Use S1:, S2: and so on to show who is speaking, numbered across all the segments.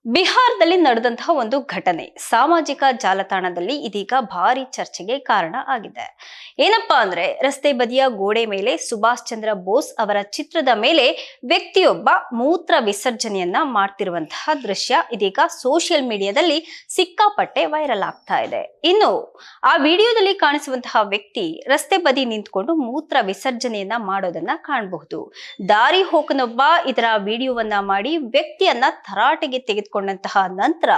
S1: ಬಿಹಾರದಲ್ಲಿ ನಡೆದಂತಹ ಒಂದು ಘಟನೆ ಸಾಮಾಜಿಕ ಜಾಲತಾಣದಲ್ಲಿ ಇದೀಗ ಭಾರಿ ಚರ್ಚೆಗೆ ಕಾರಣ ಆಗಿದೆ. ಏನಪ್ಪಾ ಅಂದ್ರೆ, ರಸ್ತೆ ಬದಿಯ ಗೋಡೆ ಮೇಲೆ ಸುಭಾಷ್ ಚಂದ್ರ ಬೋಸ್ ಅವರ ಚಿತ್ರದ ಮೇಲೆ ವ್ಯಕ್ತಿಯೊಬ್ಬ ಮೂತ್ರ ವಿಸರ್ಜನೆಯನ್ನ ಮಾಡ್ತಿರುವಂತಹ ದೃಶ್ಯ ಇದೀಗ ಸೋಷಿಯಲ್ ಮೀಡಿಯಾದಲ್ಲಿ ಸಿಕ್ಕಾಪಟ್ಟೆ ವೈರಲ್ ಆಗ್ತಾ ಇದೆ. ಇನ್ನು ಆ ವಿಡಿಯೋದಲ್ಲಿ ಕಾಣಿಸುವಂತಹ ವ್ಯಕ್ತಿ ರಸ್ತೆ ಬದಿ ನಿಂತ್ಕೊಂಡು ಮೂತ್ರ ವಿಸರ್ಜನೆಯನ್ನ ಮಾಡೋದನ್ನ ಕಾಣಬಹುದು. ದಾರಿ ಹೋಕನೊಬ್ಬ ಇದರ ವಿಡಿಯೋವನ್ನ ಮಾಡಿ ವ್ಯಕ್ತಿಯನ್ನ ತರಾಟೆಗೆ ತೆಗೆದುಕೊಂಡಂತಹ ನಂತರ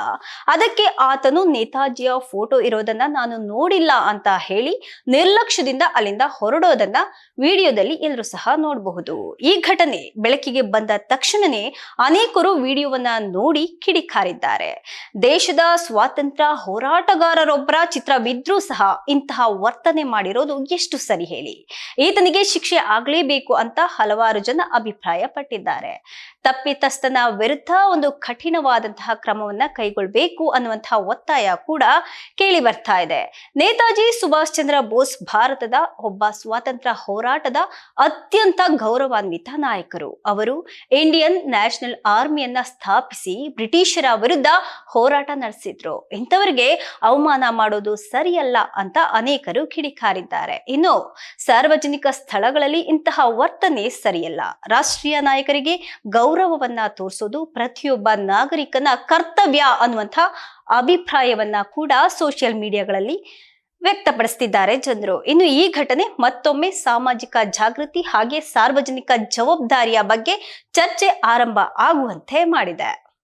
S1: ಅದಕ್ಕೆ ಆತನು ನೇತಾಜಿಯ ಫೋಟೋ ಇರೋದನ್ನ ನಾನು ನೋಡಿಲ್ಲ ಅಂತ ಹೇಳಿ ನಿರ್ಲಕ್ಷ್ಯದಿಂದ ಅಲ್ಲಿಂದ ಹೊರಡೋದನ್ನ ವಿಡಿಯೋದಲ್ಲಿ ಎಲ್ಲರೂ ಸಹ ನೋಡಬಹುದು. ಈ ಘಟನೆ ಬೆಳಕಿಗೆ ಬಂದ ತಕ್ಷಣನೇ ಅನೇಕರು ವಿಡಿಯೋವನ್ನ ನೋಡಿ ಕಿಡಿಕಾರಿದ್ದಾರೆ. ದೇಶದ ಸ್ವಾತಂತ್ರ್ಯ ಹೋರಾಟಗಾರರೊಬ್ಬರ ಚಿತ್ರವಿದ್ರೂ ಸಹ ಇಂತಹ ವರ್ತನೆ ಮಾಡಿರೋದು ಎಷ್ಟು ಸರಿ ಹೇಳಿ? ಈತನಿಗೆ ಶಿಕ್ಷೆ ಆಗ್ಲೇಬೇಕು ಅಂತ ಹಲವಾರು ಜನ ಅಭಿಪ್ರಾಯ ಪಟ್ಟಿದ್ದಾರೆ. ತಪ್ಪಿತಸ್ಥನ ವಿರುದ್ಧ ಒಂದು ಕಠಿಣವಾದಂತಹ ಕ್ರಮವನ್ನ ಕೈಗೊಳ್ಳಬೇಕು ಅನ್ನುವಂತಹ ಒತ್ತಾಯ ಕೂಡ ಕೇಳಿ ಬರ್ತಾ ಇದೆ. ನೇತಾಜಿ ಸುಭಾಷ್ ಚಂದ್ರ ಬೋಸ್ ಭಾರತದ ಒಬ್ಬ ಸ್ವಾತಂತ್ರ್ಯ ಹೋರಾಟದ ಅತ್ಯಂತ ಗೌರವಾನ್ವಿತ ನಾಯಕರು. ಅವರು ಇಂಡಿಯನ್ ನ್ಯಾಷನಲ್ ಆರ್ಮಿಯನ್ನ ಸ್ಥಾಪಿಸಿ ಬ್ರಿಟಿಷರ ವಿರುದ್ಧ ಹೋರಾಟ ನಡೆಸಿದ್ರು. ಇಂಥವರಿಗೆ ಅವಮಾನ ಮಾಡೋದು ಸರಿಯಲ್ಲ ಅಂತ ಅನೇಕರು ಕಿಡಿಕಾರಿದ್ದಾರೆ. ಇನ್ನು ಸಾರ್ವಜನಿಕ ಸ್ಥಳಗಳಲ್ಲಿ ಇಂತಹ ವರ್ತನೆ ಸರಿಯಲ್ಲ. ರಾಷ್ಟ್ರೀಯ ನಾಯಕರಿಗೆ ಗೌರವವನ್ನ ತೋರಿಸೋದು ಪ್ರತಿಯೊಬ್ಬ ನಾಗರಿಕನ ಕರ್ತವ್ಯ ಅನ್ನುವಂಥ ಅಭಿಪ್ರಾಯವನ್ನ ಕೂಡ ಸೋಷಿಯಲ್ ಮೀಡಿಯಾಗಳಲ್ಲಿ ವ್ಯಕ್ತಪಡಿಸ್ತಿದ್ದಾರೆ ಜನರು. ಇನ್ನು ಈ ಘಟನೆ ಮತ್ತೊಮ್ಮೆ ಸಾಮಾಜಿಕ ಜಾಗೃತಿ ಹಾಗೆ ಸಾರ್ವಜನಿಕ ಜವಾಬ್ದಾರಿಯ ಬಗ್ಗೆ ಚರ್ಚೆ ಆರಂಭ ಆಗುವಂತೆ ಮಾಡಿದೆ.